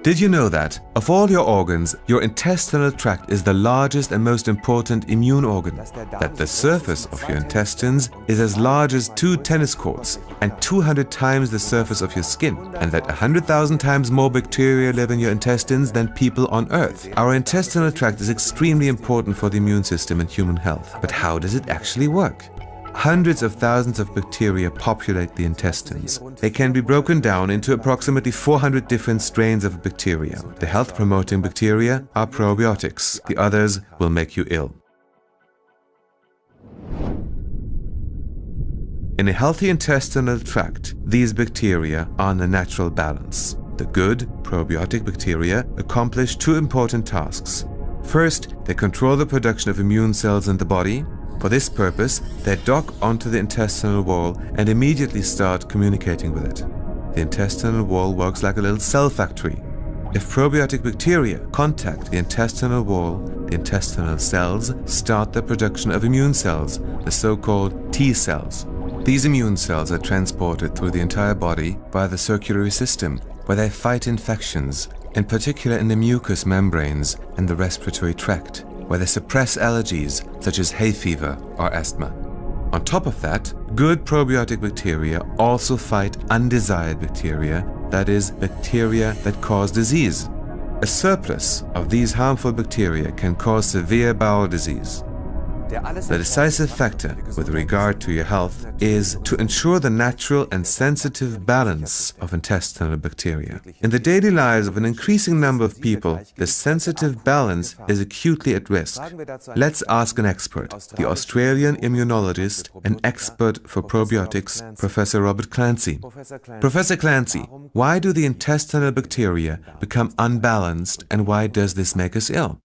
Did you know that, of all your organs, your intestinal tract is the largest and most important immune organ? That the surface of your intestines is as large as 2 tennis courts and 200 times the surface of your skin, and that 100,000 times more bacteria live in your intestines than people on Earth. Our intestinal tract is extremely important for the immune system and human health. But how does it actually work? Hundreds of thousands of bacteria populate the intestines. They can be broken down into approximately 400 different strains of bacteria. The health-promoting bacteria are probiotics. The others will make you ill. In a healthy intestinal tract, these bacteria are in a natural balance. The good, probiotic bacteria accomplish 2 important tasks. First, they control the production of immune cells in the body. For this purpose, they dock onto the intestinal wall and immediately start communicating with it. The intestinal wall works like a little cell factory. If probiotic bacteria contact the intestinal wall, the intestinal cells start the production of immune cells, the so-called T cells. These immune cells are transported through the entire body via the circulatory system, where they fight infections, in particular in the mucous membranes and the respiratory tract, where they suppress allergies such as hay fever or asthma. On top of that, good probiotic bacteria also fight undesired bacteria, that is, bacteria that cause disease. A surplus of these harmful bacteria can cause severe bowel disease. The decisive factor with regard to your health is to ensure the natural and sensitive balance of intestinal bacteria. In the daily lives of an increasing number of people, this sensitive balance is acutely at risk. Let's ask an expert, the Australian immunologist and expert for probiotics, Professor Robert Clancy. Professor Clancy, why do the intestinal bacteria become unbalanced and why does this make us ill?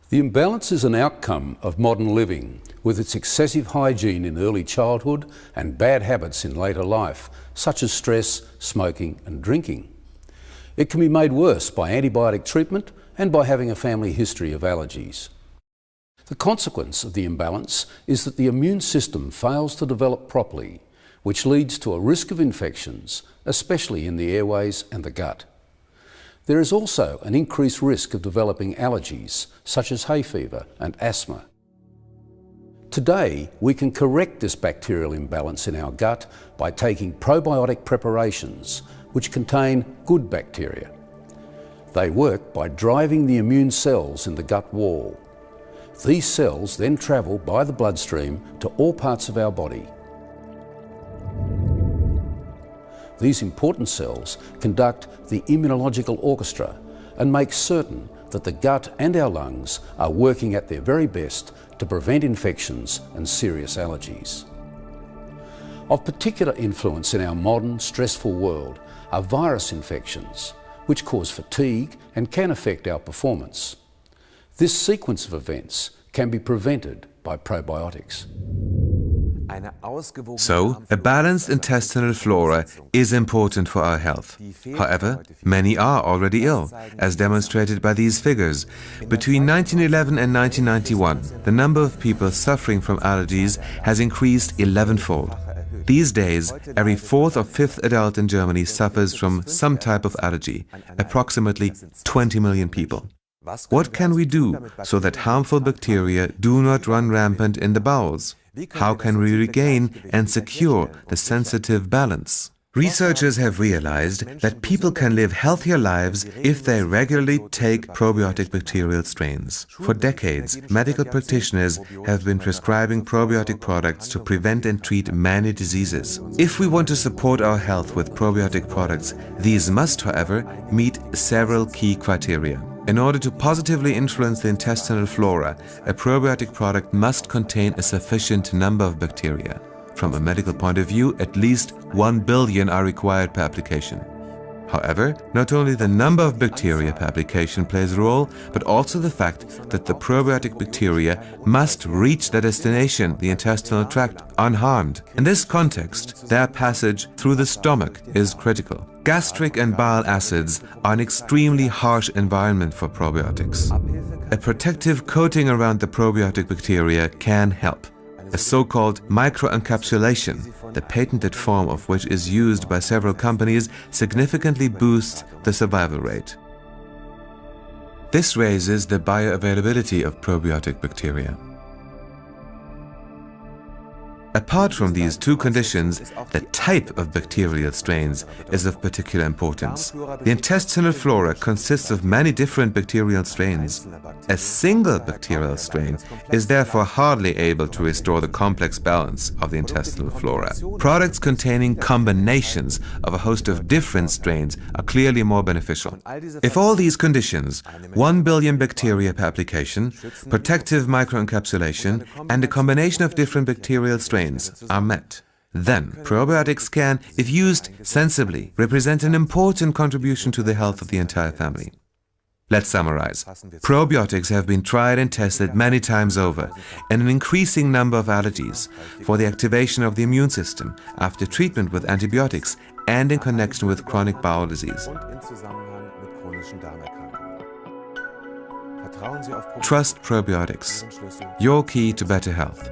The imbalance is an outcome of modern living, with its excessive hygiene in early childhood and bad habits in later life, such as stress, smoking and drinking. It can be made worse by antibiotic treatment and by having a family history of allergies. The consequence of the imbalance is that the immune system fails to develop properly, which leads to a risk of infections, especially in the airways and the gut. There is also an increased risk of developing allergies, such as hay fever and asthma. Today, we can correct this bacterial imbalance in our gut by taking probiotic preparations, which contain good bacteria. They work by driving the immune cells in the gut wall. These cells then travel by the bloodstream to all parts of our body. These important cells conduct the immunological orchestra and make certain that the gut and our lungs are working at their very best to prevent infections and serious allergies. Of particular influence in our modern, stressful world are virus infections, which cause fatigue and can affect our performance. This sequence of events can be prevented by probiotics. So, a balanced intestinal flora is important for our health. However, many are already ill, as demonstrated by these figures. Between 1911 and 1991, the number of people suffering from allergies has increased 11-fold. These days, every 4th or 5th adult in Germany suffers from some type of allergy, approximately 20 million people. What can we do so that harmful bacteria do not run rampant in the bowels? How can we regain and secure the sensitive balance? Researchers have realized that people can live healthier lives if they regularly take probiotic bacterial strains. For decades, medical practitioners have been prescribing probiotic products to prevent and treat many diseases. If we want to support our health with probiotic products, these must, however, meet several key criteria. In order to positively influence the intestinal flora, a probiotic product must contain a sufficient number of bacteria. From a medical point of view, at least 1 billion are required per application. However, not only the number of bacteria per application plays a role, but also the fact that the probiotic bacteria must reach their destination, the intestinal tract, unharmed. In this context, their passage through the stomach is critical. Gastric and bile acids are an extremely harsh environment for probiotics. A protective coating around the probiotic bacteria can help. A so-called microencapsulation, the patented form of which is used by several companies, significantly boosts the survival rate. This raises the bioavailability of probiotic bacteria. Apart from these two conditions, the type of bacterial strains is of particular importance. The intestinal flora consists of many different bacterial strains. A single bacterial strain is therefore hardly able to restore the complex balance of the intestinal flora. Products containing combinations of a host of different strains are clearly more beneficial. If all these conditions, 1 billion bacteria per application, protective microencapsulation, and a combination of different bacterial strains are met, then probiotics can, if used sensibly, represent an important contribution to the health of the entire family. Let's summarize. Probiotics have been tried and tested many times over in an increasing number of allergies for the activation of the immune system after treatment with antibiotics and in connection with chronic bowel disease. Trust probiotics, your key to better health.